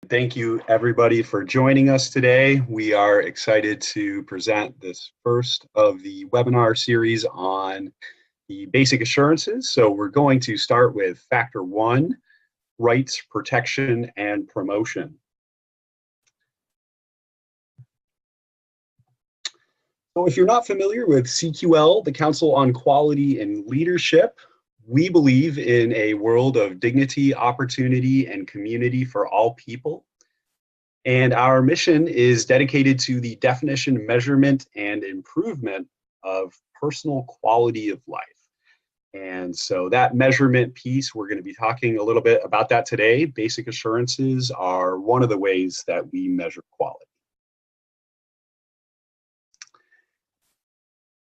Thank you, everybody, for joining us today. We are excited to present this first of the webinar series on the basic assurances. So we're going to start with factor one, rights, protection, and promotion. So if you're not familiar with CQL, the Council on Quality and Leadership, we believe in a world of dignity, opportunity, and community for all people. And our mission is dedicated to the definition, measurement, and improvement of personal quality of life. And so that measurement piece, we're going to be talking a little bit about that today. Basic assurances are one of the ways that we measure quality.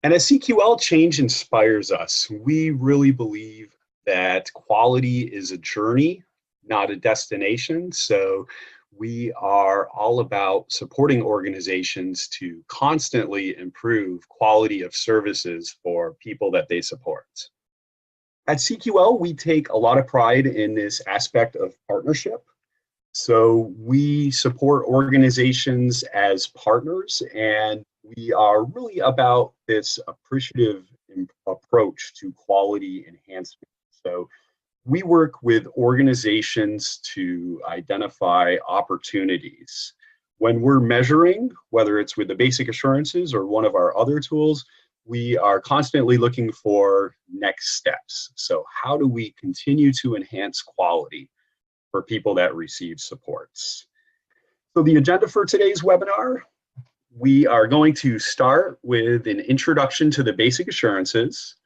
And as CQL, change inspires us. We really believe that quality is a journey, not a destination. So we are all about supporting organizations to constantly improve quality of services for people that they support. At CQL, we take a lot of pride in this aspect of partnership. So we support organizations as partners, and we are really about this appreciative approach to quality enhancement. So we work with organizations to identify opportunities. When we're measuring, whether it's with the basic assurances or one of our other tools, we are constantly looking for next steps. So how do we continue to enhance quality for people that receive supports? So the agenda for today's webinar, we are going to start with an introduction to the basic assurances.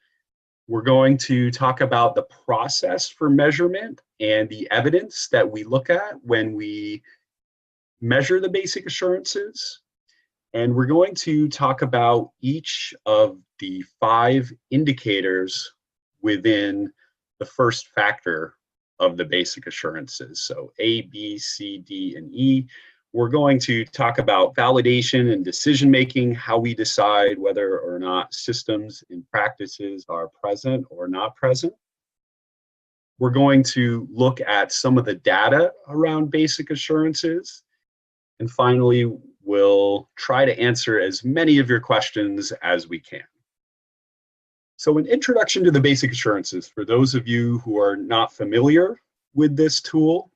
We're going to talk about the process for measurement and the evidence that we look at when we measure the basic assurances. And we're going to talk about each of the 5 indicators within the first factor of the basic assurances. So A, B, C, D, and E. We're going to talk about validation and decision-making, how we decide whether or not systems and practices are present or not present. We're going to look at some of the data around basic assurances. And finally, we'll try to answer as many of your questions as we can. So an introduction to the basic assurances, for those of you who are not familiar with this tool,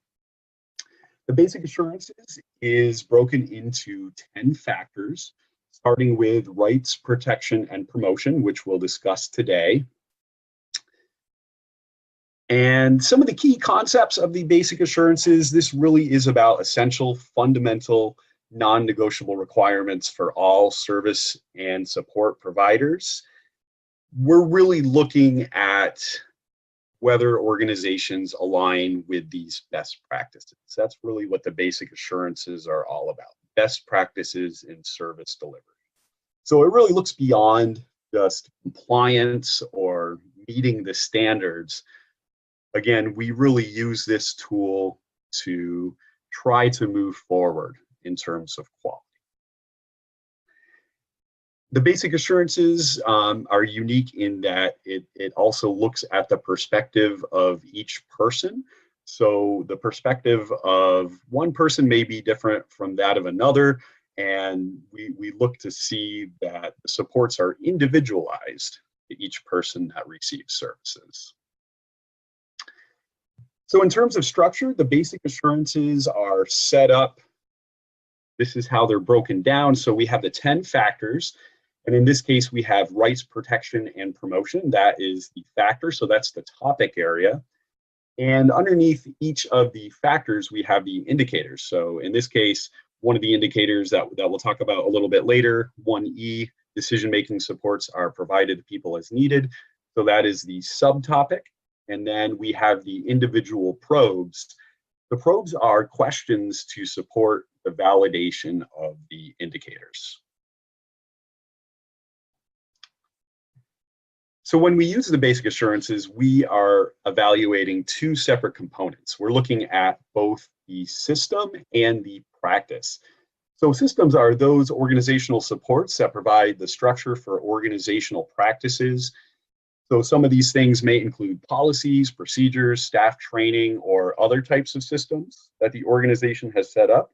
the basic assurances is broken into 10 factors, starting with rights, protection, and promotion, which we'll discuss today. And some of the key concepts of the basic assurances, this really is about essential, fundamental, non-negotiable requirements for all service and support providers. We're really looking at whether organizations align with these best practices. That's really what the basic assurances are all about, best practices in service delivery. So it really looks beyond just compliance or meeting the standards. Again, we really use this tool to try to move forward in terms of quality. The basic assurances are unique in that it also looks at the perspective of each person. So the perspective of one person may be different from that of another, and we look to see that the supports are individualized to each person that receives services. So in terms of structure, the basic assurances are set up. This is how they're broken down. So we have the 10 factors. And in this case, we have rights, protection, and promotion. That is the factor, so that's the topic area. And underneath each of the factors, we have the indicators. So in this case, one of the indicators that we'll talk about a little bit later, 1E, decision-making supports are provided to people as needed. So that is the subtopic. And then we have the individual probes. The probes are questions to support the validation of the indicators. So when we use the basic assurances, we are evaluating 2 separate components. We're looking at both the system and the practice. So systems are those organizational supports that provide the structure for organizational practices. So some of these things may include policies, procedures, staff training, or other types of systems that the organization has set up.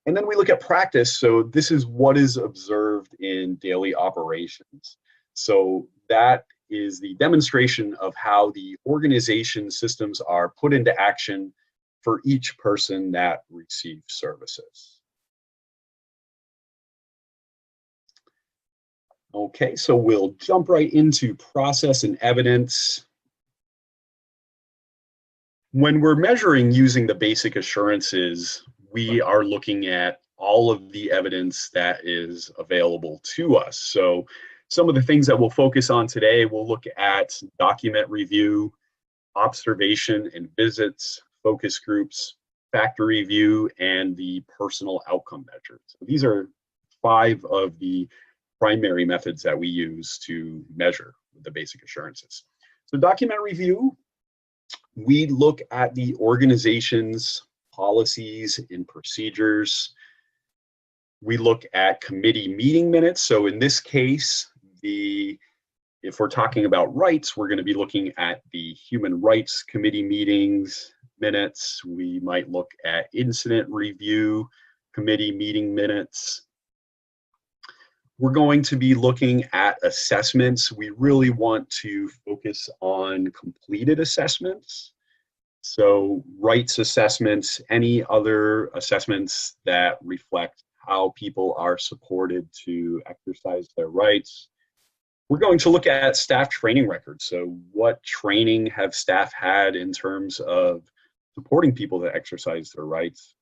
And then we look at practice. So this is what is observed in daily operations. So that is the demonstration of how the organization systems are put into action for each person that receives services. Okay, so we'll jump right into process and evidence. When we're measuring using the basic assurances, we are looking at all of the evidence that is available to us. So some of the things that we'll focus on today, we'll look at document review, observation and visits, focus groups, factor review, and the personal outcome measures. So these are 5 of the primary methods that we use to measure the basic assurances. So document review, we look at the organization's policies and procedures. We look at committee meeting minutes. So in this case, if we're talking about rights, we're going to be looking at the Human Rights Committee meetings minutes. We might look at incident review committee meeting minutes. We're going to be looking at assessments. We really want to focus on completed assessments. So rights assessments, any other assessments that reflect how people are supported to exercise their rights. We're going to look at staff training records. So what training have staff had in terms of supporting people to exercise their rights?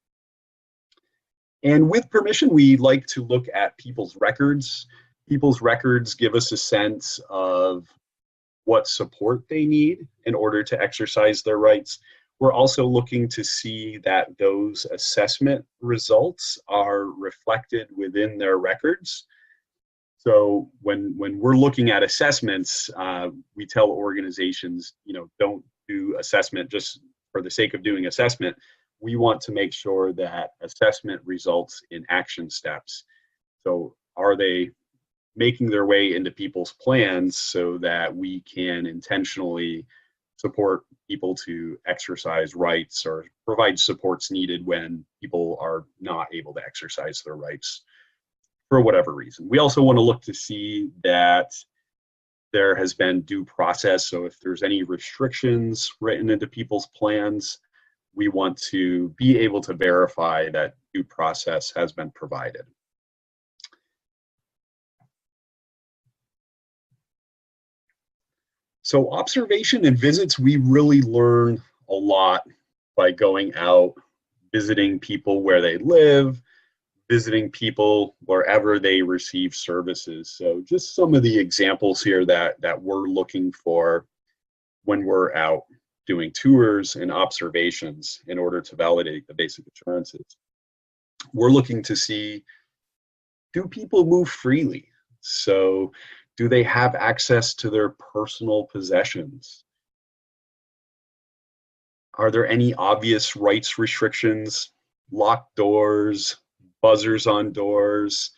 And with permission, we like to look at people's records. People's records give us a sense of what support they need in order to exercise their rights. We're also looking to see that those assessment results are reflected within their records. So when we're looking at assessments, we tell organizations, don't do assessment just for the sake of doing assessment. We want to make sure that assessment results in action steps. So are they making their way into people's plans so that we can intentionally support people to exercise rights or provide supports needed when people are not able to exercise their rights for whatever reason. We also want to look to see that there has been due process. So if there's any restrictions written into people's plans, we want to be able to verify that due process has been provided. So observation and visits, we really learn a lot by going out, visiting people where they live, visiting people wherever they receive services. So just some of the examples here that we're looking for when we're out doing tours and observations in order to validate the basic assurances. We're looking to see, do people move freely? So do they have access to their personal possessions? Are there any obvious rights restrictions, locked doors, buzzers on doors?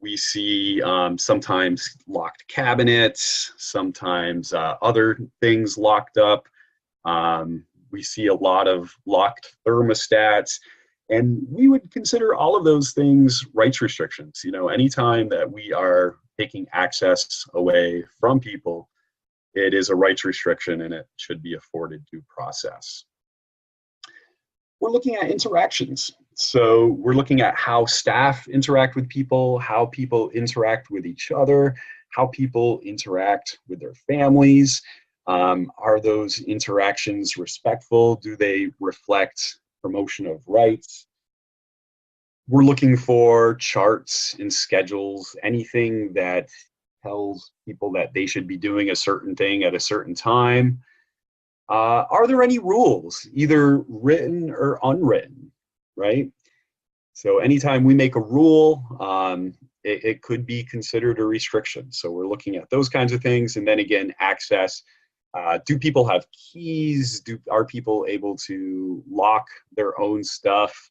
We see sometimes locked cabinets, sometimes other things locked up. We see a lot of locked thermostats, and we would consider all of those things rights restrictions. Anytime that we are taking access away from people, it is a rights restriction and it should be afforded due process. We're looking at interactions. So we're looking at how staff interact with people, how people interact with each other, how people interact with their families. Are those interactions respectful? Do they reflect promotion of rights? We're looking for charts and schedules, anything that tells people that they should be doing a certain thing at a certain time. Are there any rules, either written or unwritten, right? So anytime we make a rule, it could be considered a restriction. So we're looking at those kinds of things. And then again, access. Do people have keys? Are people able to lock their own stuff?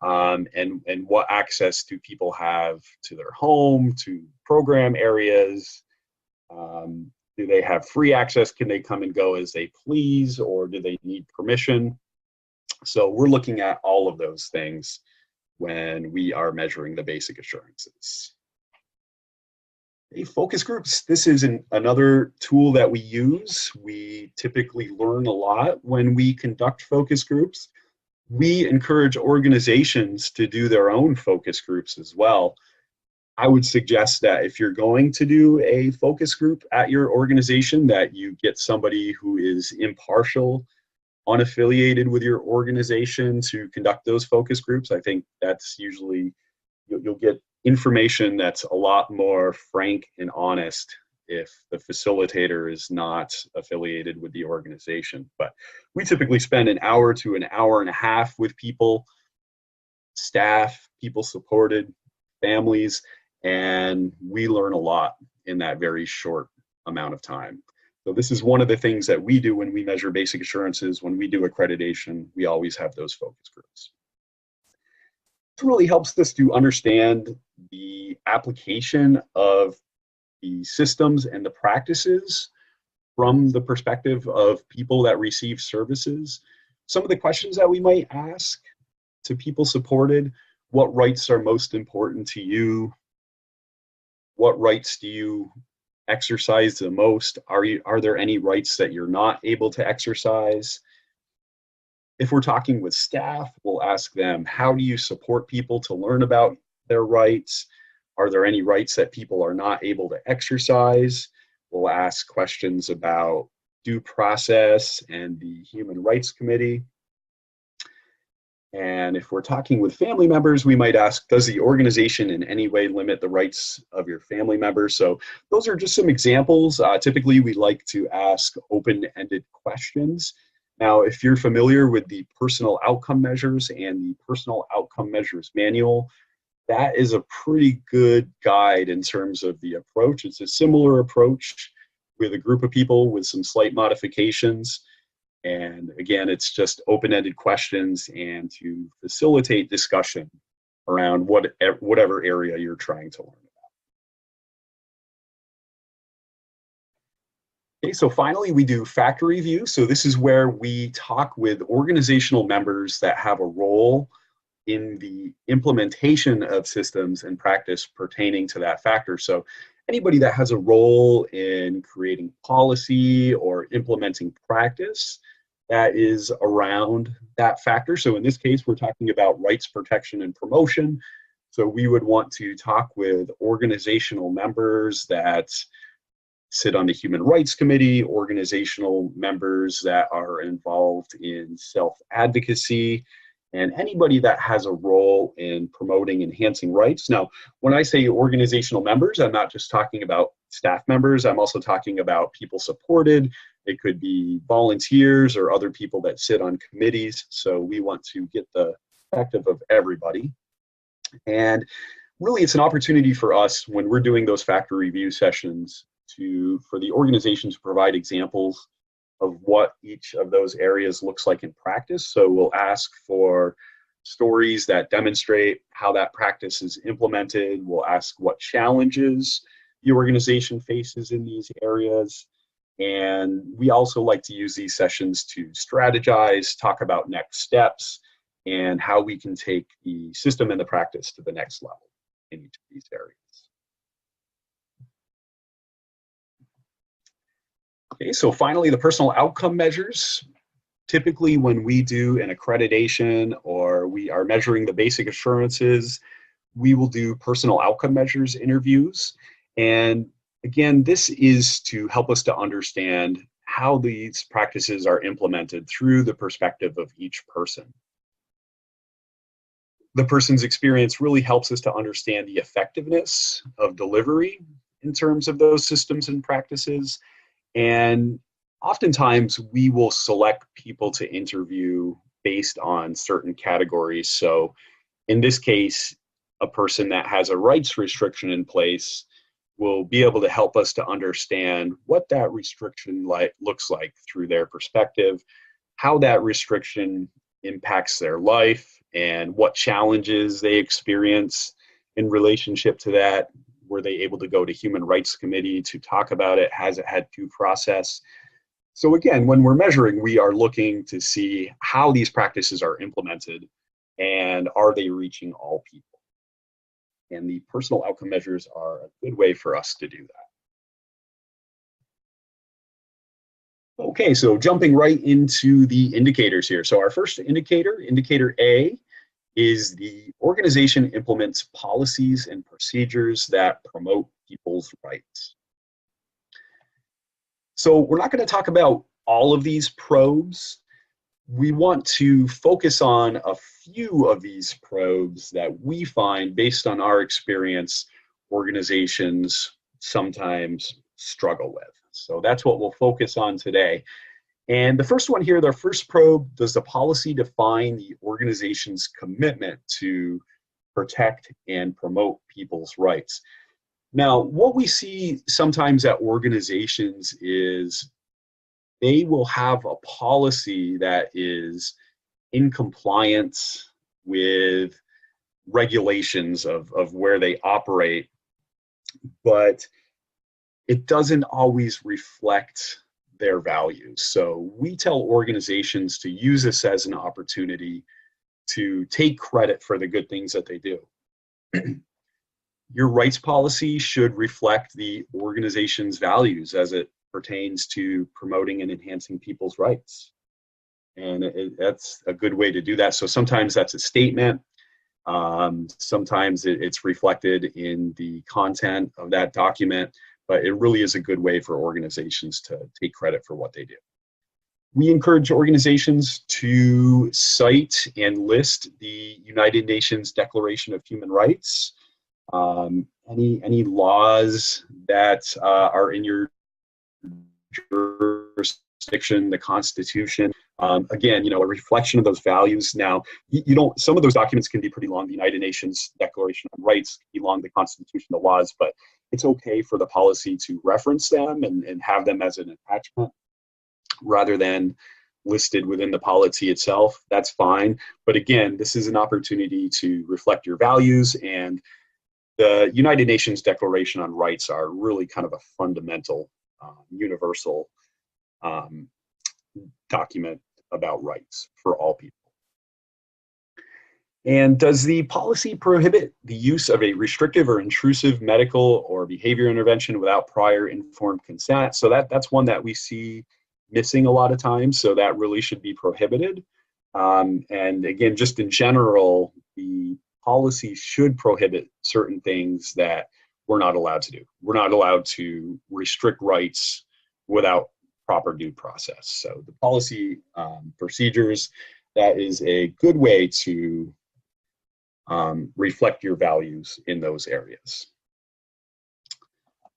And what access do people have to their home, to program areas? Do they have free access? Can they come and go as they please, or do they need permission? So we're looking at all of those things when we are measuring the basic assurances. Focus groups, this is another tool that we use. We typically learn a lot when we conduct focus groups. We encourage organizations to do their own focus groups as well. I would suggest that if you're going to do a focus group at your organization, that you get somebody who is impartial, unaffiliated with your organization to conduct those focus groups. I think that's usually, you'll get information that's a lot more frank and honest if the facilitator is not affiliated with the organization. But we typically spend an hour to an hour and a half with people, staff, people supported, families, and we learn a lot in that very short amount of time. So this is one of the things that we do when we measure basic assurances. When we do accreditation, we always have those focus groups. It really helps us to understand the application of the systems and the practices from the perspective of people that receive services. Some of the questions that we might ask to people supported: what rights are most important to you? What rights do you exercise the most? Are there any rights that you're not able to exercise? If we're talking with staff, we'll ask them, how do you support people to learn about their rights? Are there any rights that people are not able to exercise? We'll ask questions about due process and the Human Rights Committee. And if we're talking with family members, we might ask, does the organization in any way limit the rights of your family members? So those are just some examples. Typically, we like to ask open-ended questions. Now, if you're familiar with the personal outcome measures and the personal outcome measures manual, that is a pretty good guide in terms of the approach. It's a similar approach with a group of people with some slight modifications. And again, it's just open-ended questions and to facilitate discussion around whatever area you're trying to learn about. Okay, so finally, we do factor review. So this is where we talk with organizational members that have a role in the implementation of systems and practice pertaining to that factor. So anybody that has a role in creating policy or implementing practice that is around that factor. So in this case, we're talking about rights protection and promotion. So we would want to talk with organizational members that sit on the Human Rights Committee, organizational members that are involved in self-advocacy, and anybody that has a role in promoting enhancing rights. Now, when I say organizational members, I'm not just talking about staff members, I'm also talking about people supported. It could be volunteers or other people that sit on committees. So we want to get the perspective of everybody. And really, it's an opportunity for us when we're doing those factor review sessions for the organization to provide examples of what each of those areas looks like in practice. So we'll ask for stories that demonstrate how that practice is implemented. We'll ask what challenges the organization faces in these areas. And we also like to use these sessions to strategize, talk about next steps, and how we can take the system and the practice to the next level in each of these areas. Okay, so finally, the personal outcome measures. Typically, when we do an accreditation or we are measuring the basic assurances, we will do personal outcome measures interviews. And again, this is to help us to understand how these practices are implemented through the perspective of each person. The person's experience really helps us to understand the effectiveness of delivery in terms of those systems and practices. And oftentimes we will select people to interview based on certain categories. So in this case, a person that has a rights restriction in place will be able to help us to understand what that restriction looks like through their perspective, how that restriction impacts their life, and what challenges they experience in relationship to that. Were they able to go to Human Rights Committee to talk about it? Has it had due process? So again, when we're measuring, we are looking to see how these practices are implemented and are they reaching all people? And the personal outcome measures are a good way for us to do that. Okay, so jumping right into the indicators here. So our first indicator, indicator A, is the organization implements policies and procedures that promote people's rights. So we're not going to talk about all of these probes. We want to focus on a few of these probes that we find, based on our experience, organizations sometimes struggle with. So that's what we'll focus on today. And the first one here, the first probe, does the policy define the organization's commitment to protect and promote people's rights? Now, what we see sometimes at organizations is they will have a policy that is in compliance with regulations of where they operate, but it doesn't always reflect their values. So we tell organizations to use this as an opportunity to take credit for the good things that they do. Your rights policy should reflect the organization's values as it pertains to promoting and enhancing people's rights. And that's a good way to do that. So sometimes that's a statement. Sometimes it's reflected in the content of that document, but it really is a good way for organizations to take credit for what they do. We encourage organizations to cite and list the United Nations Declaration of Human Rights, any laws that are in your jurisdiction, the Constitution. Again, a reflection of those values. Now, you don't. Some of those documents can be pretty long. The United Nations Declaration on Rights can be long. The Constitution, the laws, but it's okay for the policy to reference them and have them as an attachment rather than listed within the policy itself. That's fine. But again, this is an opportunity to reflect your values, and the United Nations Declaration on Rights are really kind of a fundamental, universal document about rights for all people. And does the policy prohibit the use of a restrictive or intrusive medical or behavior intervention without prior informed consent? So that's one that we see missing a lot of times. So that really should be prohibited. And again, just in general, the policy should prohibit certain things that we're not allowed to do. We're not allowed to restrict rights without proper due process. So the policy procedures, that is a good way to reflect your values in those areas.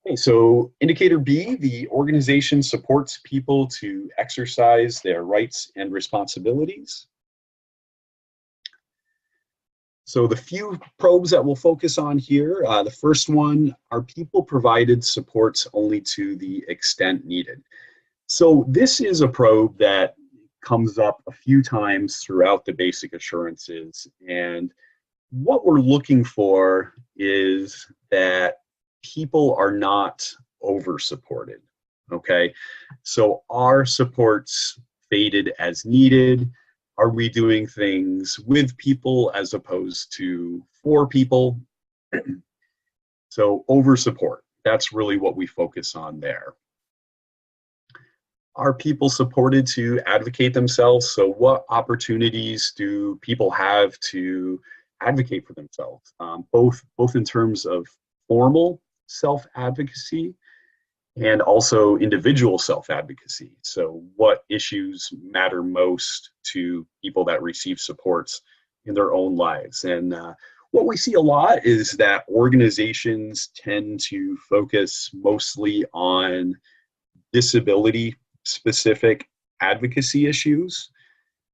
Okay, so indicator B, the organization supports people to exercise their rights and responsibilities. So the few probes that we'll focus on here, the first one, are people provided supports only to the extent needed? So this is a probe that comes up a few times throughout the basic assurances, and what we're looking for is that people are not over supported. Okay, so are supports faded as needed? Are we doing things with people as opposed to for people? So over support, that's really what we focus on there. Are people supported to advocate themselves? So what opportunities do people have to advocate for themselves, both in terms of formal self-advocacy and also individual self-advocacy? So what issues matter most to people that receive supports in their own lives? And what we see a lot is that organizations tend to focus mostly on disability-specific advocacy issues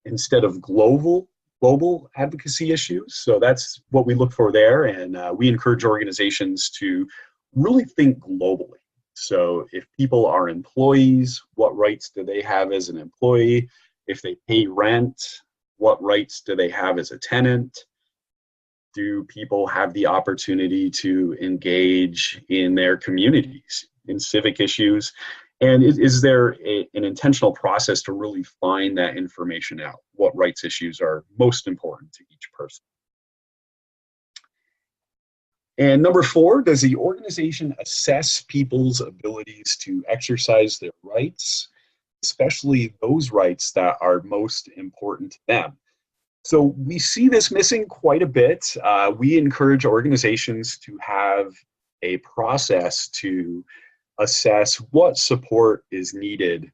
instead of global advocacy issues. So that's what we look for there, and we encourage organizations to really think globally. So if people are employees, what rights do they have as an employee? If they pay rent, what rights do they have as a tenant? Do people have the opportunity to engage in their communities, in civic issues? And is there an intentional process to really find that information out? What rights issues are most important to each person? And number 4, does the organization assess people's abilities to exercise their rights, especially those rights that are most important to them? So we see this missing quite a bit. We encourage organizations to have a process to assess what support is needed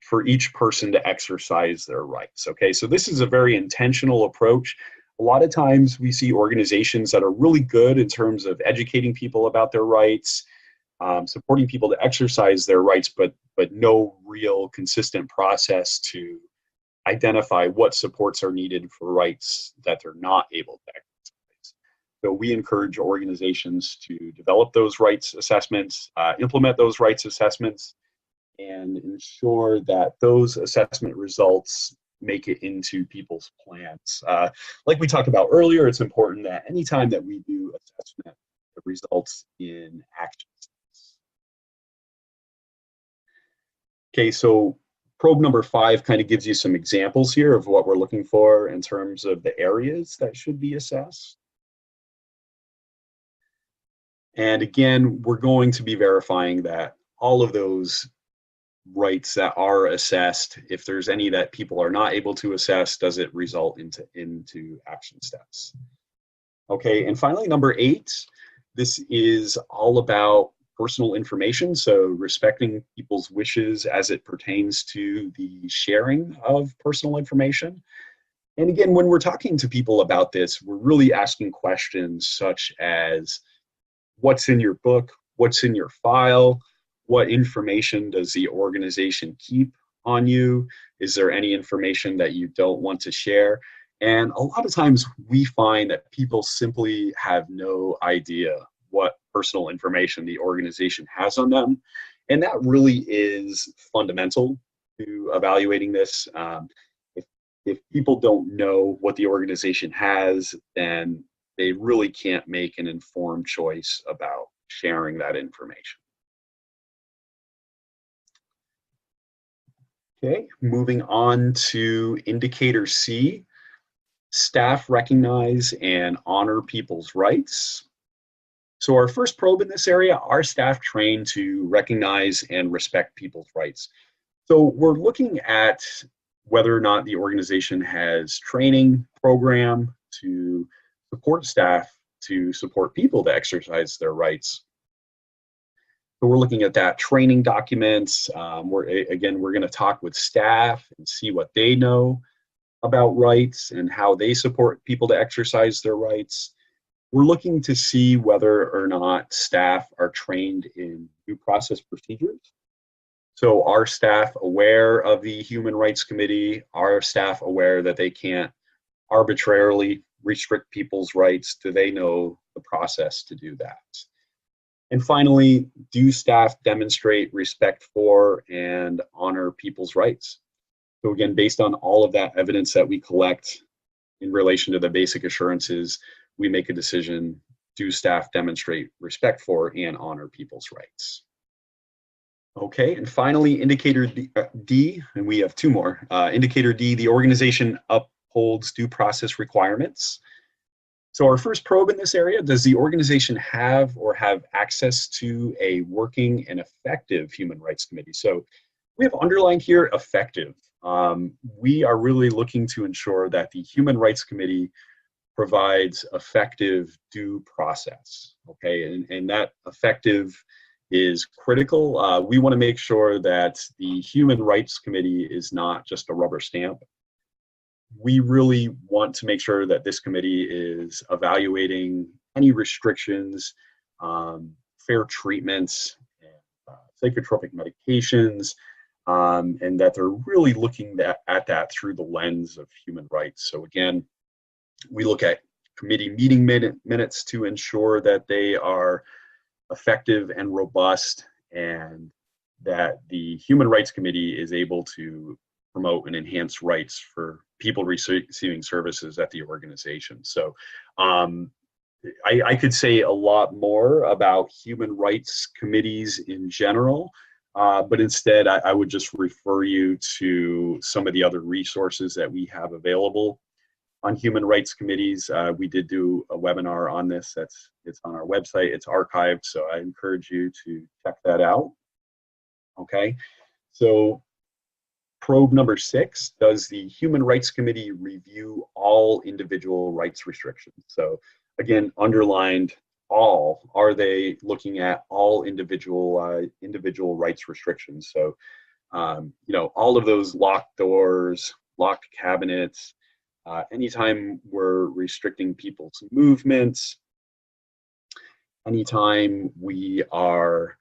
for each person to exercise their rights. Okay, so this is a very intentional approach. A lot of times we see organizations that are really good in terms of educating people about their rights, supporting people to exercise their rights, but no real consistent process to identify what supports are needed for rights that they're not able to exercise. So we encourage organizations to develop those rights assessments, implement those rights assessments, and ensure that those assessment results make it into people's plans. Like we talked about earlier, it's important that anytime that we do assessment, it results in action. Okay, so probe number 5 kind of gives you some examples here of what we're looking for in terms of the areas that should be assessed. And again, we're going to be verifying that all of those rights that are assessed, if there's any that people are not able to assess, does it result into action steps? Okay, and finally, number 8, this is all about personal information, so respecting people's wishes as it pertains to the sharing of personal information. And again, when we're talking to people about this, we're really asking questions such as, what's in your book? What's in your file? What information does the organization keep on you? Is there any information that you don't want to share? And a lot of times we find that people simply have no idea what personal information the organization has on them. And that really is fundamental to evaluating this. If people don't know what the organization has, then they really can't make an informed choice about sharing that information. Okay, moving on to indicator C, staff recognize and honor people's rights. So our first probe in this area, are staff trained to recognize and respect people's rights? So we're looking at whether or not the organization has training program to support staff to support people to exercise their rights. So we're looking at that training documents. We're going to talk with staff and see what they know about rights and how they support people to exercise their rights. We're looking to see whether or not staff are trained in due process procedures. So are staff aware of the Human Rights Committee? Are staff aware that they can't arbitrarily restrict people's rights? Do they know the process to do that? And finally, do staff demonstrate respect for and honor people's rights? So again, based on all of that evidence that we collect in relation to the basic assurances, we make a decision, do staff demonstrate respect for and honor people's rights? Okay, and finally, indicator D, and we have 2 more. Indicator D, the organization upholds due process requirements. So our first probe in this area, does the organization have access to a working and effective Human Rights Committee? So we have underlined here effective. We are really looking to ensure that the Human Rights Committee provides effective due process, okay? And that effective is critical. We want to make sure that the Human Rights Committee is not just a rubber stamp. We really want to make sure that this committee is evaluating any restrictions, fair treatments, psychotropic medications, and that they're really looking at that through the lens of human rights. So again, we look at committee meeting minutes to ensure that they are effective and robust, and that the Human Rights Committee is able to promote and enhance rights for people receiving services at the organization. So I could say a lot more about human rights committees in general, but instead I would just refer you to some of the other resources that we have available on human rights committees. We did do a webinar on this. It's on our website. It's archived, so I encourage you to check that out. Okay, so probe number 6, does the Human Rights Committee review all individual rights restrictions? So again, underlined all. Are they looking at all individual rights restrictions? So you know, all of those locked doors, locked cabinets, anytime we're restricting people's movements, anytime we are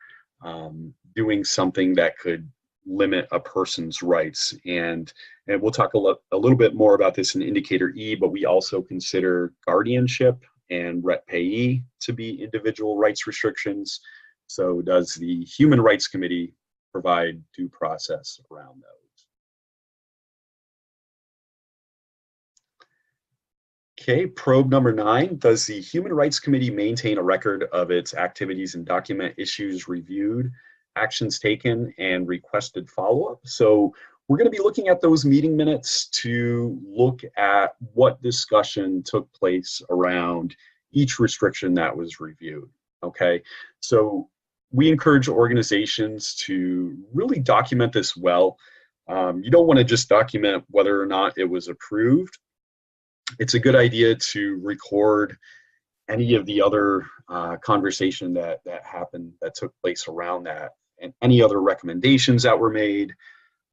doing something that could limit a person's rights. And we'll talk a little bit more about this in indicator E, but we also consider guardianship and ret payee to be individual rights restrictions. So does the Human Rights Committee provide due process around those? Okay, probe number 9, does the Human Rights Committee maintain a record of its activities and document issues reviewed, actions taken, and requested follow-up? So we're going to be looking at those meeting minutes to look at what discussion took place around each restriction that was reviewed. Okay, so we encourage organizations to really document this well. You don't want to just document whether or not it was approved. It's a good idea to record any of the other conversation that happened, that took place around that, and any other recommendations that were made.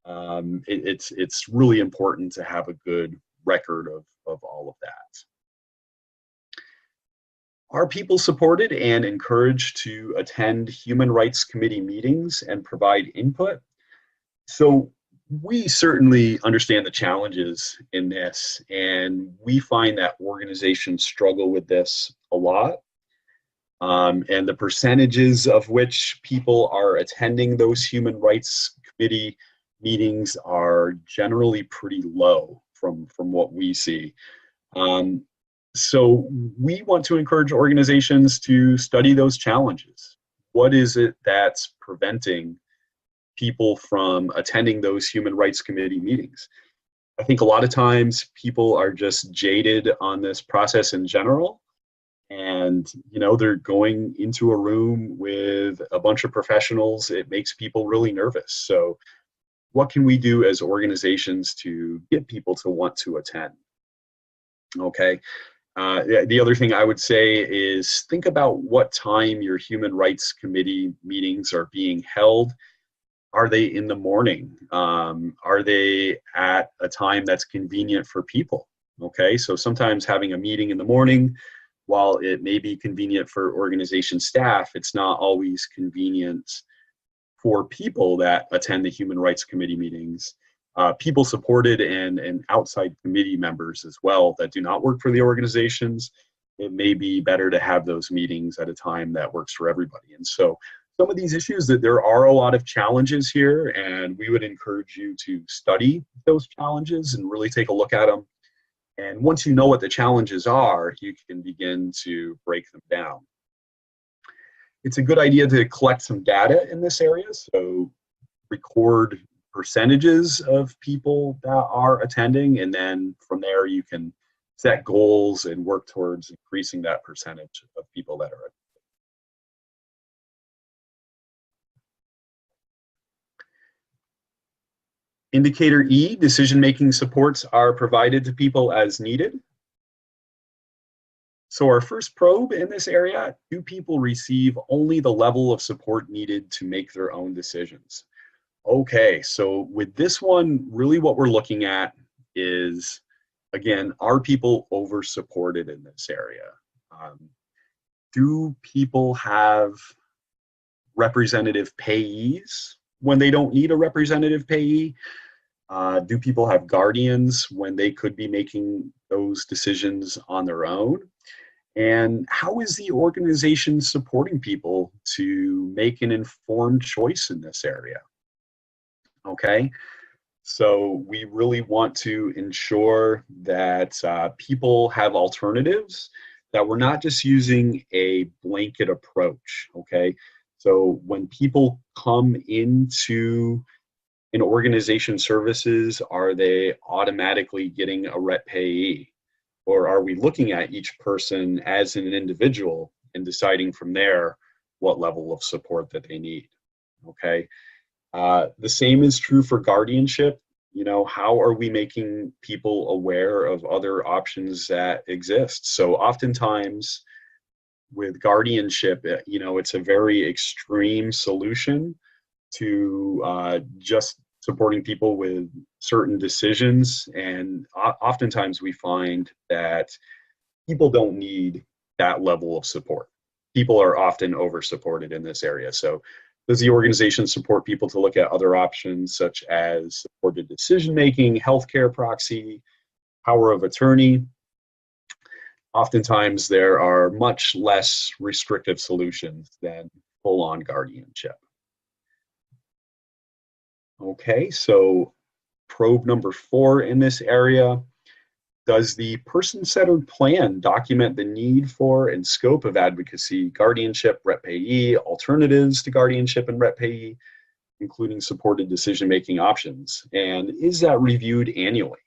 It's really important to have a good record of all of that. Are people supported and encouraged to attend Human Rights Committee meetings and provide input? So we certainly understand the challenges in this, and we find that organizations struggle with this a lot. And the percentages of which people are attending those Human Rights Committee meetings are generally pretty low from what we see. So we want to encourage organizations to study those challenges. What is it that's preventing people from attending those Human Rights Committee meetings? I think a lot of times people are just jaded on this process in general, and you know, they're going into a room with a bunch of professionals. It makes people really nervous. So what can we do as organizations to get people to want to attend? Okay. The other thing I would say is think about what time your Human Rights Committee meetings are being held. Are they in the morning? Are they at a time that's convenient for people? Okay, so sometimes having a meeting in the morning, while it may be convenient for organization staff, it's not always convenient for people that attend the Human Rights Committee meetings. People supported and outside committee members as well that do not work for the organizations, it may be better to have those meetings at a time that works for everybody. And so some of these issues, that there are a lot of challenges here, and we would encourage you to study those challenges and really take a look at them. And once you know what the challenges are, you can begin to break them down. It's a good idea to collect some data in this area. So record percentages of people that are attending, and then from there you can set goals and work towards increasing that percentage of people that are attending. Indicator E, decision-making supports are provided to people as needed. So our first probe in this area, do people receive only the level of support needed to make their own decisions? Okay, so with this one, really what we're looking at is, again, are people over-supported in this area? Do people have representative payees when they don't need a representative payee? Do people have guardians when they could be making those decisions on their own? And how is the organization supporting people to make an informed choice in this area? Okay, So we really want to ensure that people have alternatives, that we're not just using a blanket approach, okay? So when people come into an organization services, are they automatically getting a rep payee? Or are we looking at each person as an individual and deciding from there what level of support that they need? Okay. The same is true for guardianship. You know, how are we making people aware of other options that exist? So oftentimes with guardianship, you know, it's a very extreme solution to just supporting people with certain decisions. And oftentimes we find that people don't need that level of support. People are often over supported in this area. So does the organization support people to look at other options such as supported decision making, healthcare proxy, power of attorney? Oftentimes there are much less restrictive solutions than full on guardianship. Okay, so probe number 4 in this area. Does the person-centered plan document the need for and scope of advocacy, guardianship, rep payee, alternatives to guardianship and rep payee, including supported decision-making options? And is that reviewed annually?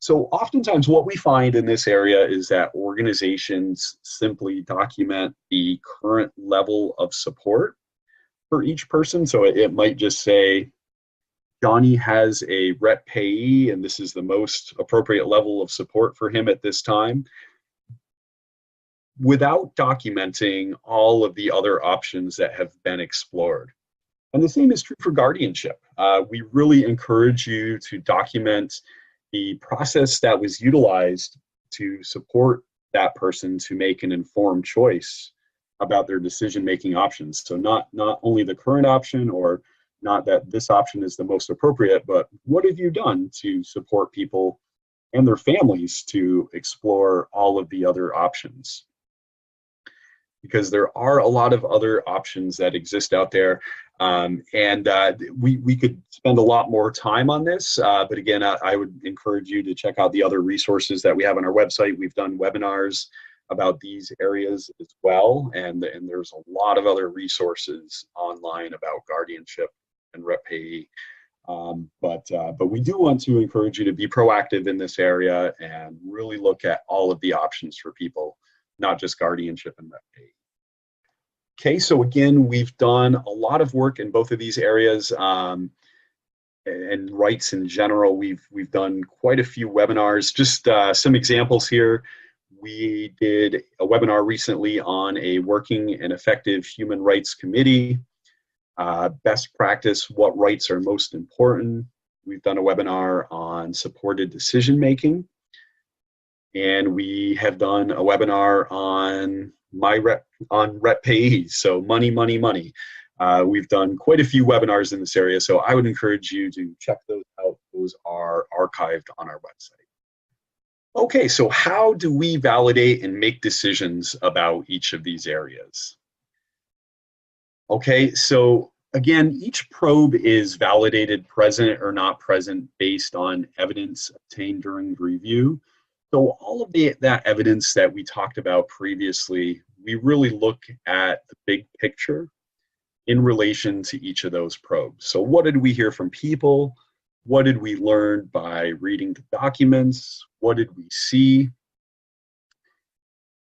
So oftentimes what we find in this area is that organizations simply document the current level of support for each person. So it might just say, Johnny has a rep payee, and this is the most appropriate level of support for him at this time, without documenting all of the other options that have been explored. And the same is true for guardianship. We really encourage you to document the process that was utilized to support that person to make an informed choice about their decision-making options. So not only the current option, or not that this option is the most appropriate, but what have you done to support people and their families to explore all of the other options? Because there are a lot of other options that exist out there. We could spend a lot more time on this, but again, I would encourage you to check out the other resources that we have on our website. We've done webinars about these areas as well, and there's a lot of other resources online about guardianship and rep payee. But we do want to encourage you to be proactive in this area and really look at all of the options for people, not just guardianship and rep payee. Okay, so again, we've done a lot of work in both of these areas, and rights in general. We've done quite a few webinars. Just some examples here. We did a webinar recently on a working and effective human rights committee. Best practice, what rights are most important. We've done a webinar on supported decision making. And we have done a webinar on rep payees, so money. We've done quite a few webinars in this area, so I would encourage you to check those out. Those are archived on our website. Okay, so how do we validate and make decisions about each of these areas? Okay, so again, each probe is validated present or not present based on evidence obtained during the review. So all of that evidence that we talked about previously, we really look at the big picture in relation to each of those probes. So what did we hear from people? What did we learn by reading the documents? What did we see?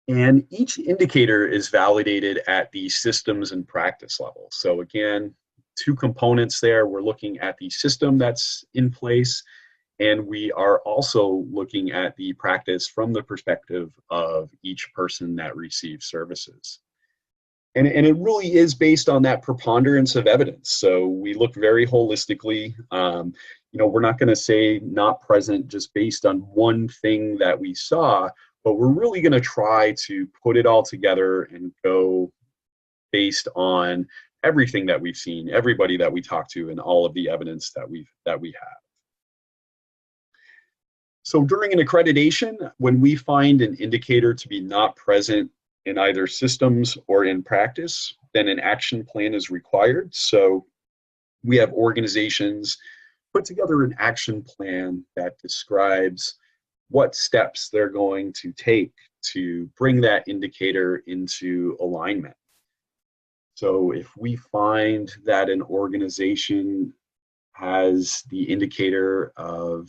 And each indicator is validated at the systems and practice level. So again, 2 components there. We're looking at the system that's in place, and we are also looking at the practice from the perspective of each person that receives services. And it really is based on that preponderance of evidence. So we look very holistically. You know, we're not going to say not present just based on one thing that we saw, but we're really going to try to put it all together and go based on everything that we've seen, everybody that we talked to, and all of the evidence that we have. So during an accreditation, when we find an indicator to be not present in either systems or in practice, then an action plan is required. So we have organizations put together an action plan that describes what steps they're going to take to bring that indicator into alignment. So if we find that an organization has the indicator of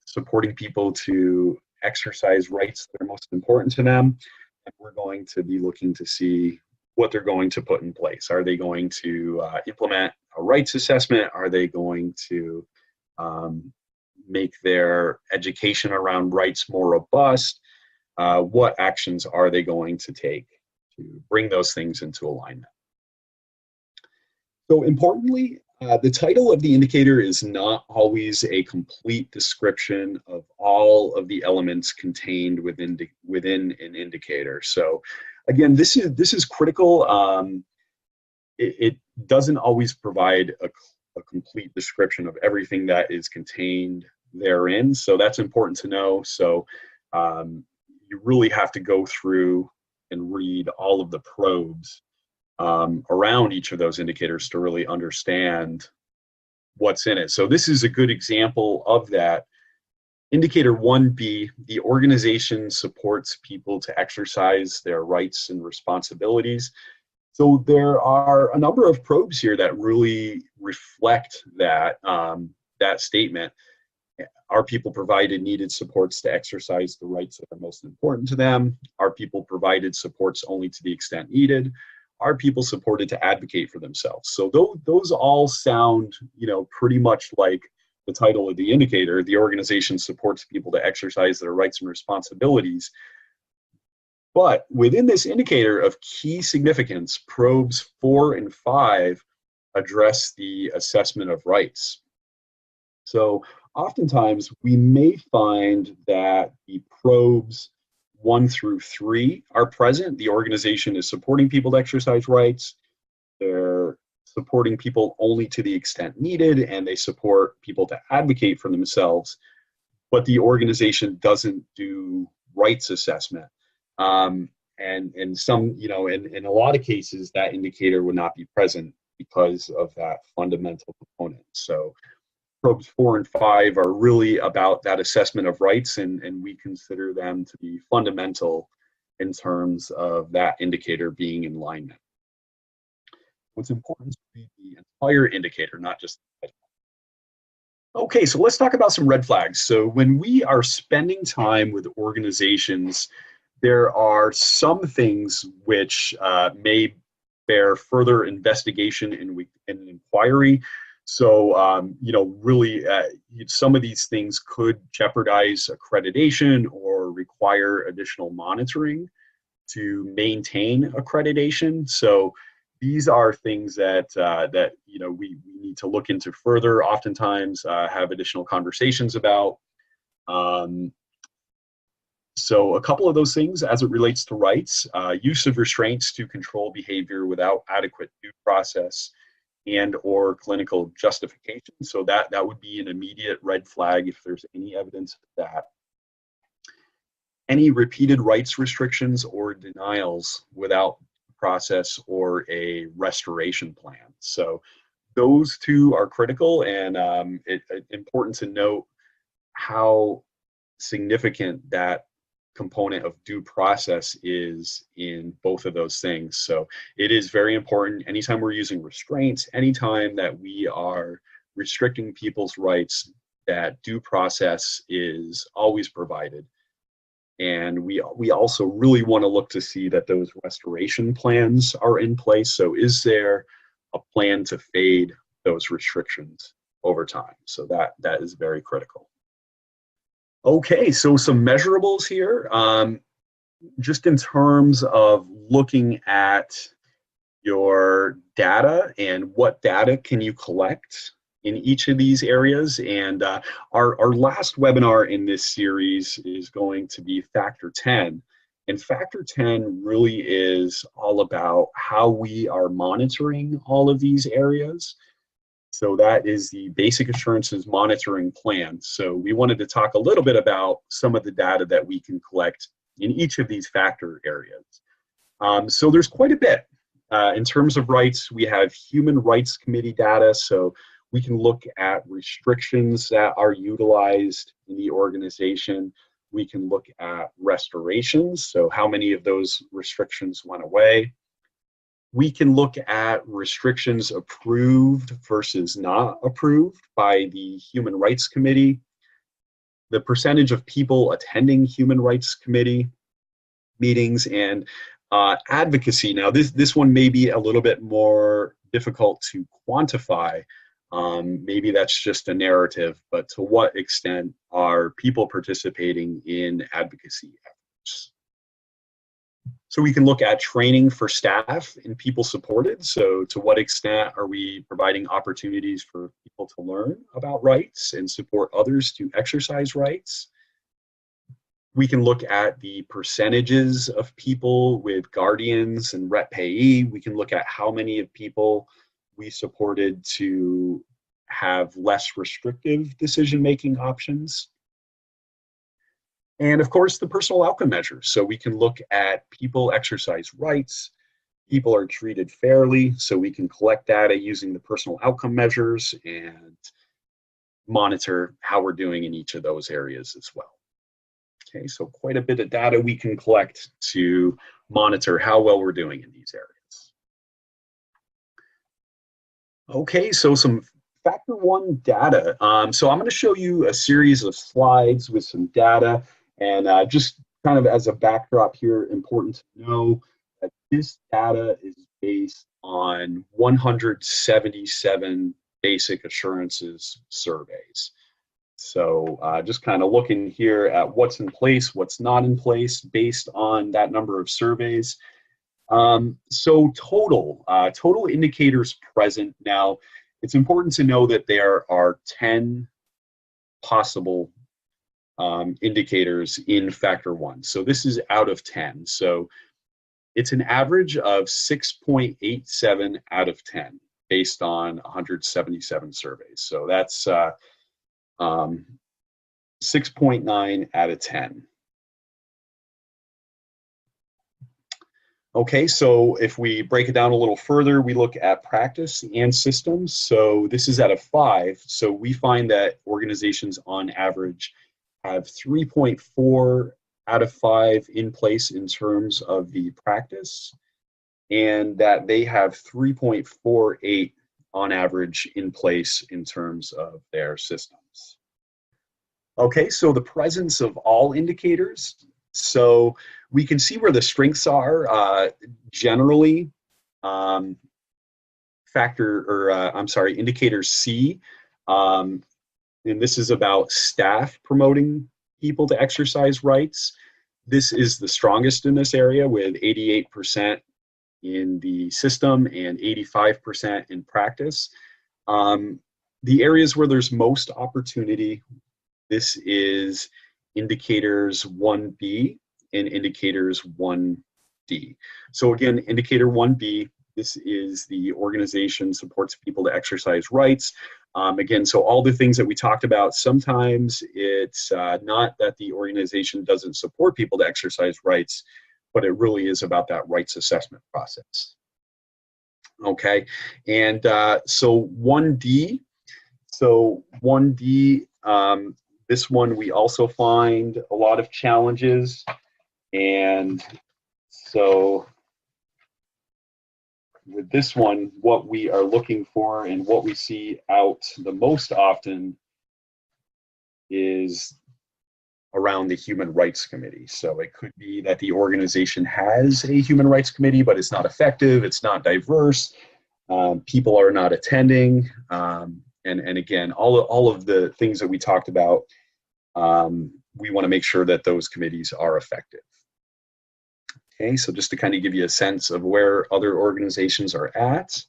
supporting people to exercise rights that are most important to them, and we're going to be looking to see what they're going to put in place. Are they going to implement a rights assessment? Are they going to make their education around rights more robust? What actions are they going to take to bring those things into alignment? So importantly, the title of the indicator is not always a complete description of all of the elements contained within an indicator. So again, this is critical. It doesn't always provide a complete description of everything that is contained therein. So that's important to know. So you really have to go through and read all of the probes around each of those indicators to really understand what's in it. So this is a good example of that. Indicator 1B, the organization supports people to exercise their rights and responsibilities. So there are a number of probes here that really reflect that, that statement. Are people provided needed supports to exercise the rights that are most important to them? Are people provided supports only to the extent needed? Are people supported to advocate for themselves? So those all sound, pretty much like the title of the indicator. The organization supports people to exercise their rights and responsibilities. But within this indicator of key significance, probes 4 and 5 address the assessment of rights. So oftentimes we may find that the probes 1 through 3 are present. The organization is supporting people to exercise rights. They're supporting people only to the extent needed, and they support people to advocate for themselves. But the organization doesn't do rights assessment. And some, in a lot of cases, that indicator would not be present because of that fundamental component. So probes 4 and 5 are really about that assessment of rights, and we consider them to be fundamental in terms of that indicator being in alignment. What's important is to read the entire indicator, not just the title. Okay, so let's talk about some red flags. So when we are spending time with organizations, there are some things which may bear further investigation and inquiry. So, really, some of these things could jeopardize accreditation or require additional monitoring to maintain accreditation. So these are things that we need to look into further, oftentimes have additional conversations about. So a couple of those things as it relates to rights, use of restraints to control behavior without adequate due process and or clinical justification. So that would be an immediate red flag if there's any evidence of that. Any repeated rights restrictions or denials without process or a restoration plan. So those two are critical, and it's important to note how significant that component of due process is in both of those things. So it is very important anytime we're using restraints, anytime that we are restricting people's rights, that due process is always provided. And we also really want to look to see that those restoration plans are in place. So is there a plan to fade those restrictions over time? So that is very critical. Okay, so some measurables here, just in terms of looking at your data and what data can you collect in each of these areas. And our last webinar in this series is going to be Factor 10. And Factor 10 really is all about how we are monitoring all of these areas. So that is the Basic Assurances Monitoring Plan. So we wanted to talk a little bit about some of the data that we can collect in each of these factor areas. So there's quite a bit. In terms of rights, we have Human Rights Committee data. So We can look at restrictions that are utilized in the organization. We can look at restorations, so how many of those restrictions went away. We can look at restrictions approved versus not approved by the Human Rights Committee, the percentage of people attending Human Rights Committee meetings, and advocacy. Now, this one may be a little bit more difficult to quantify. Maybe that's just a narrative, but to what extent are people participating in advocacy efforts? So we can look at training for staff and people supported. So to what extent are we providing opportunities for people to learn about rights and support others to exercise rights? We can look at the percentages of people with guardians and rep payee. We can look at how many of people we supported to have less restrictive decision-making options. And of course, the personal outcome measures. So we can look at people exercise rights, people are treated fairly, so we can collect data using the personal outcome measures and monitor how we're doing in each of those areas as well. Okay, so quite a bit of data we can collect to monitor how well we're doing in these areas. Okay, so some Factor 1 data. So I'm going to show you a series of slides with some data, and just kind of as a backdrop here, important to know that this data is based on 177 basic assurances surveys. So just kind of looking here at what's in place, what's not in place based on that number of surveys. So total indicators present. Now, it's important to know that there are 10 possible indicators in Factor 1. So this is out of 10. So it's an average of 6.87 out of 10 based on 177 surveys. So that's 6.9 out of 10. Okay, so if we break it down a little further, we look at practice and systems. So this is out of 5. So we find that organizations on average have 3.4 out of 5 in place in terms of the practice, and that they have 3.48 on average in place in terms of their systems. Okay, so the presence of all indicators. So we can see where the strengths are. Generally, indicator C, and this is about staff promoting people to exercise rights. This is the strongest in this area with 88% in the system and 85% in practice. The areas where there's most opportunity, this is indicators 1B and indicators 1D. So again, indicator 1B, this is the organization supports people to exercise rights. Again, so all the things that we talked about, sometimes it's not that the organization doesn't support people to exercise rights, but it really is about that rights assessment process. Okay, and so 1D, this one we also find a lot of challenges, and so with this one, what we are looking for and what we see out the most often is around the Human Rights Committee. So it could be that the organization has a Human Rights Committee, but it's not effective, it's not diverse, people are not attending, and again, all of the things that we talked about, we want to make sure that those committees are effective. Okay, so just to kind of give you a sense of where other organizations are at.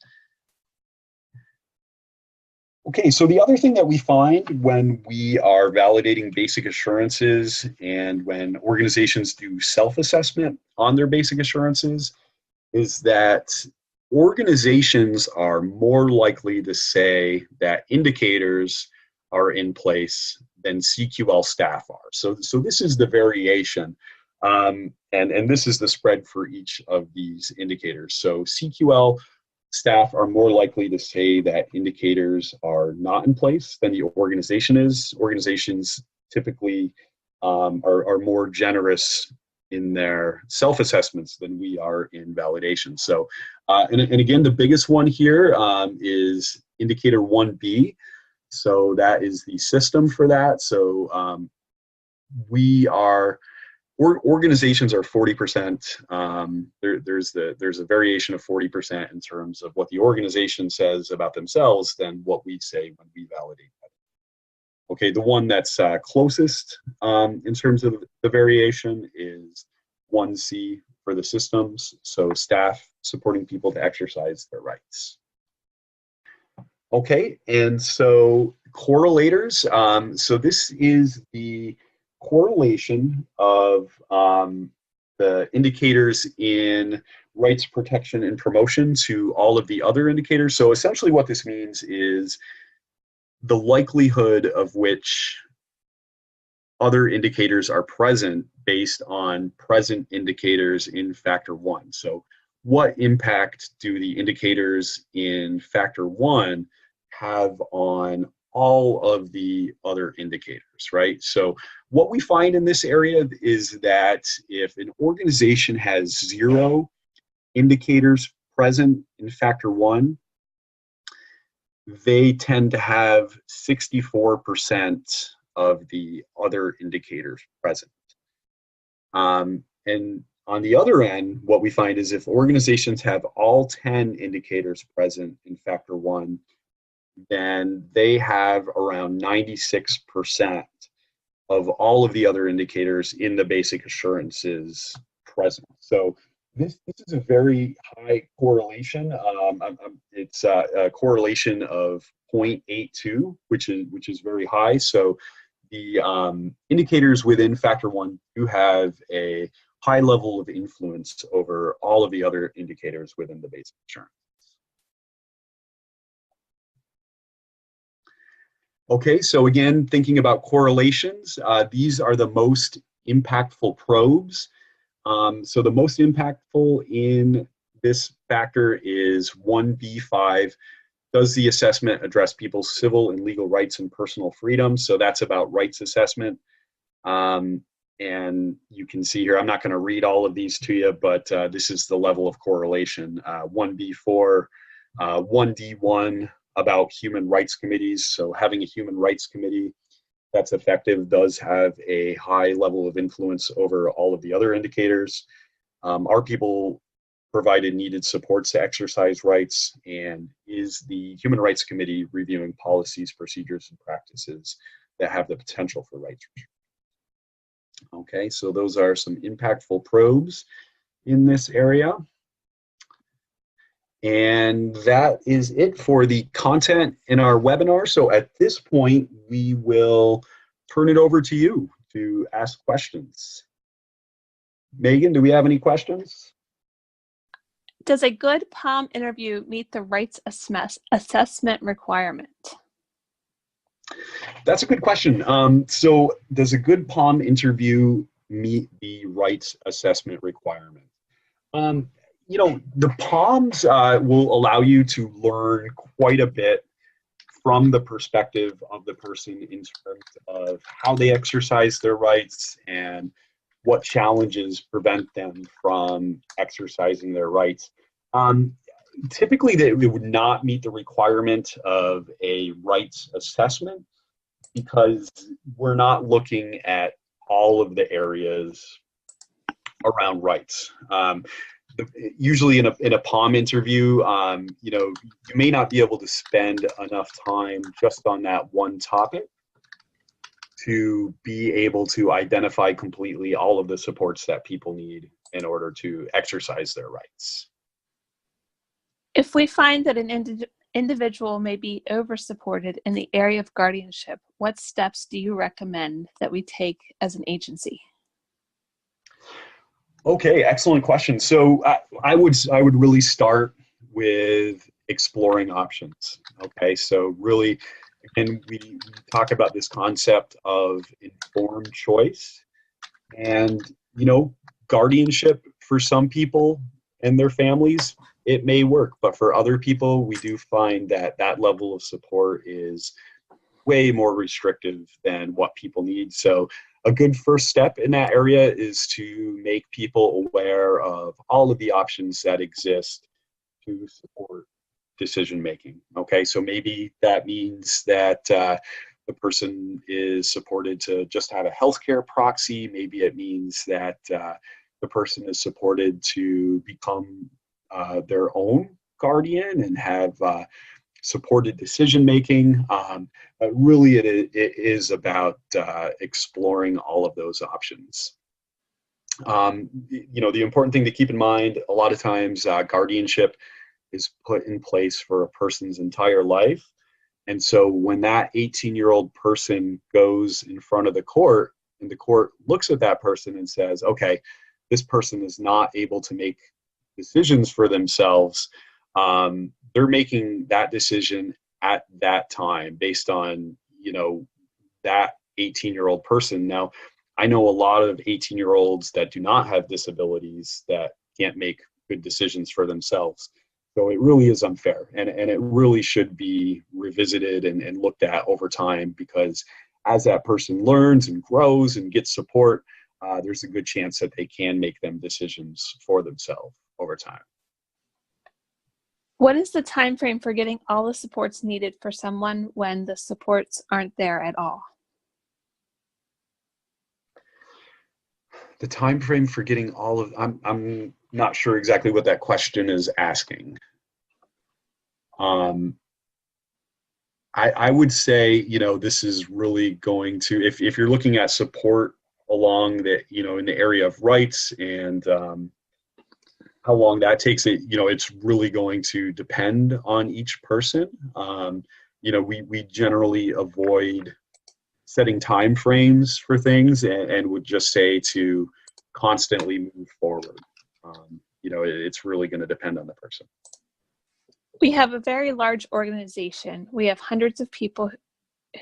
Okay, so the other thing that we find when we are validating basic assurances and when organizations do self-assessment on their basic assurances is that organizations are more likely to say that indicators are in place than CQL staff are. So this is the variation, and this is the spread for each of these indicators. So CQL staff are more likely to say that indicators are not in place than the organization is. Organizations typically are more generous in their self-assessments than we are in validation. So, and again, the biggest one here is indicator 1B. So that is the system for that. So organizations are 40%. There's a variation of 40% in terms of what the organization says about themselves than what we say when we validate that. Okay, the one that's closest in terms of the variation is 1C for the systems, so staff supporting people to exercise their rights. Okay, and so correlators. So this is the correlation of the indicators in rights protection and promotion to all of the other indicators. So essentially what this means is the likelihood of which other indicators are present based on present indicators in factor 1. So what impact do the indicators in factor 1 have on all of the other indicators, right? So what we find in this area is that if an organization has 0 indicators present in factor 1, they tend to have 64% of the other indicators present. And on the other end, what we find is if organizations have all 10 indicators present in factor 1, then they have around 96% of all of the other indicators in the basic assurances present. So this is a very high correlation. It's a correlation of 0.82, which is very high. So the indicators within factor 1 do have a high level of influence over all of the other indicators within the basic assurance. Okay, so again, thinking about correlations, these are the most impactful probes. So the most impactful in this factor is 1B5. Does the assessment address people's civil and legal rights and personal freedom? So that's about rights assessment. And you can see here, I'm not going to read all of these to you, but this is the level of correlation. 1B4, 1D1 about human rights committees. So having a human rights committee that's effective does have a high level of influence over all of the other indicators. Are people provided needed supports to exercise rights? And is the Human Rights Committee reviewing policies, procedures, and practices that have the potential for rights? Okay, so those are some impactful probes in this area. And that is it for the content in our webinar. So at this point, we will turn it over to you to ask questions. Megan, do we have any questions? Does a good POM interview meet the rights assessment requirement? That's a good question. So does a good POM interview meet the rights assessment requirement? You know, the POMs will allow you to learn quite a bit from the perspective of the person in terms of how they exercise their rights and what challenges prevent them from exercising their rights. Typically, it would not meet the requirement of a rights assessment because we're not looking at all of the areas around rights. Usually in a POM interview, you know, you may not be able to spend enough time just on that one topic to be able to identify completely all of the supports that people need in order to exercise their rights. If we find that an individual may be over-supported in the area of guardianship, what steps do you recommend that we take as an agency? Okay, excellent question. So I would really start with exploring options. Okay, so really, again, we talk about this concept of informed choice, and you know, guardianship for some people and their families it may work, but for other people, we do find that that level of support is way more restrictive than what people need. So a good first step in that area is to make people aware of all of the options that exist to support decision making. Okay, so maybe that means that the person is supported to just have a healthcare proxy. Maybe it means that the person is supported to become their own guardian and have supported decision making. But really, it is about exploring all of those options. The important thing to keep in mind, a lot of times guardianship is put in place for a person's entire life. And so when that 18-year-old person goes in front of the court and the court looks at that person and says, okay, this person is not able to make decisions for themselves, they're making that decision at that time based on, that 18-year-old person. Now, I know a lot of 18-year-olds that do not have disabilities that can't make good decisions for themselves. So it really is unfair, and it really should be revisited and looked at over time, because as that person learns and grows and gets support, there's a good chance that they can make them decisions for themselves over time. What is the time frame for getting all the supports needed for someone when the supports aren't there at all? The time frame for getting all of, I'm not sure exactly what that question is asking. I would say, this is really going to, if you're looking at support along the, in the area of rights and how long that takes, it's really going to depend on each person. We generally avoid setting time frames for things and would just say to constantly move forward. It's really going to depend on the person. We have a very large organization. We have hundreds of people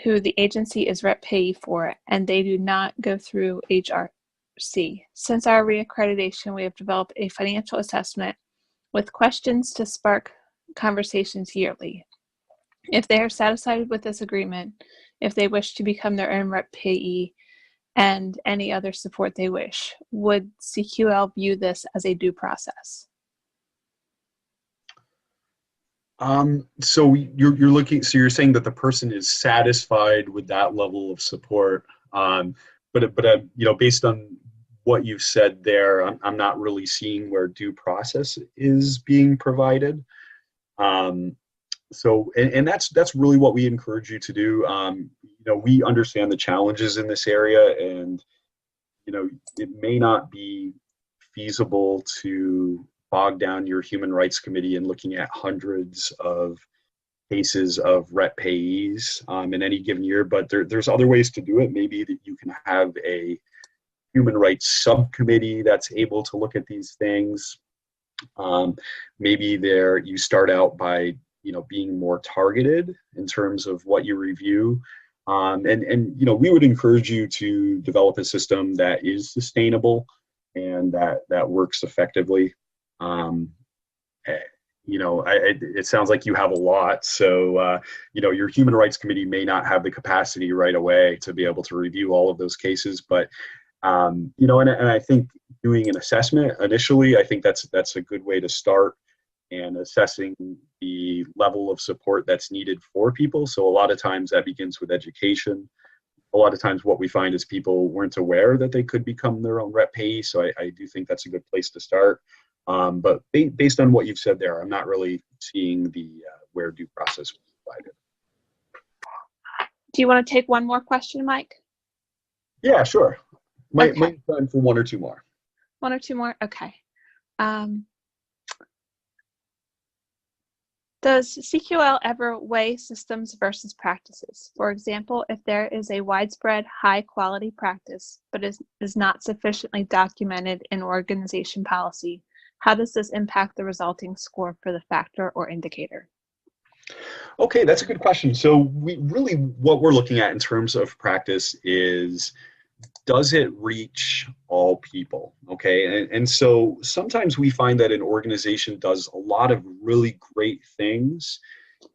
who the agency is rep payee for, and they do not go through HRC. Since our reaccreditation, we have developed a financial assessment with questions to spark conversations yearly. If they are satisfied with this agreement, if they wish to become their own rep payee, and any other support they wish, would CQL view this as a due process? So you're saying that the person is satisfied with that level of support, but based on what you've said there, I'm not really seeing where due process is being provided. So that's really what we encourage you to do. We understand the challenges in this area, and it may not be feasible to bog down your human rights committee in looking at hundreds of cases of rep payees in any given year, but there's other ways to do it. Maybe that you can have a human rights subcommittee that's able to look at these things. Maybe you start out by being more targeted in terms of what you review. We would encourage you to develop a system that is sustainable and that works effectively. It sounds like you have a lot. So, your human rights committee may not have the capacity right away to be able to review all of those cases, but, and I think doing an assessment initially, I think that's a good way to start, and assessing the level of support that's needed for people. So a lot of times that begins with education. A lot of times what we find is people weren't aware that they could become their own rep payee. So I do think that's a good place to start. But based on what you've said there, I'm not really seeing where due process was provided. Do you want to take one more question, Mike? Yeah, sure. Okay. Might have time for one or two more. One or two more? Okay. Does CQL ever weigh systems versus practices? For example, if there is a widespread high-quality practice, but is not sufficiently documented in organization policy, how does this impact the resulting score for the factor or indicator? Okay, that's a good question. So what we're looking at in terms of practice is does it reach all people? Okay. And so sometimes we find that an organization does a lot of really great things,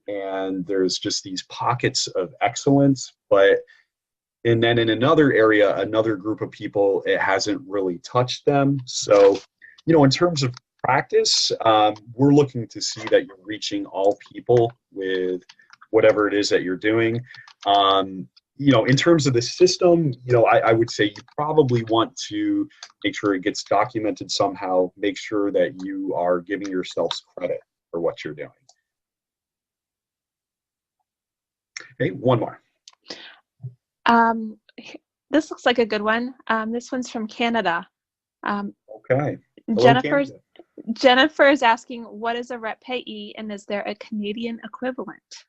and there's just these pockets of excellence, but and then in another area, another group of people, it hasn't really touched them. So, in terms of practice, we're looking to see that you're reaching all people with whatever it is that you're doing. Um, in terms of the system, I would say you probably want to make sure it gets documented somehow, make sure that you are giving yourselves credit for what you're doing. Okay, one more. Um, this looks like a good one. This one's from Canada. Okay. Hello, Jennifer's Canada. Jennifer is asking, what is a rep payee, and is there a Canadian equivalent?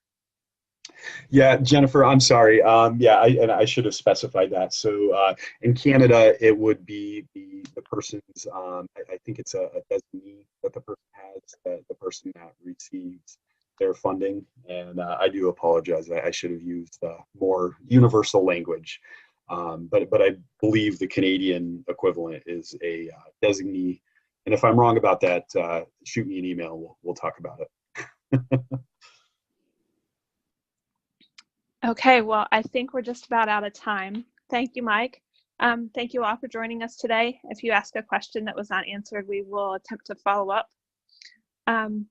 Yeah, Jennifer, I'm sorry. Yeah, I should have specified that. So in Canada, it would be the person's, I think it's a designee that the person has, the person that receives their funding. And I do apologize. I should have used more universal language. But I believe the Canadian equivalent is a designee. And if I'm wrong about that, shoot me an email. We'll talk about it. Okay, well, I think we're just about out of time. Thank you, Mike. Thank you all for joining us today. If you ask a question that was not answered, we will attempt to follow up.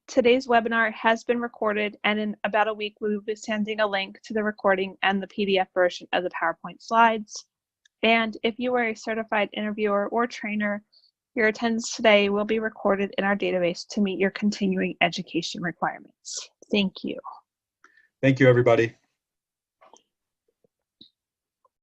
Today's webinar has been recorded, and in about a week, we will be sending a link to the recording and the PDF version of the PowerPoint slides. And if you are a certified interviewer or trainer, your attendance today will be recorded in our database to meet your continuing education requirements. Thank you. Thank you, everybody.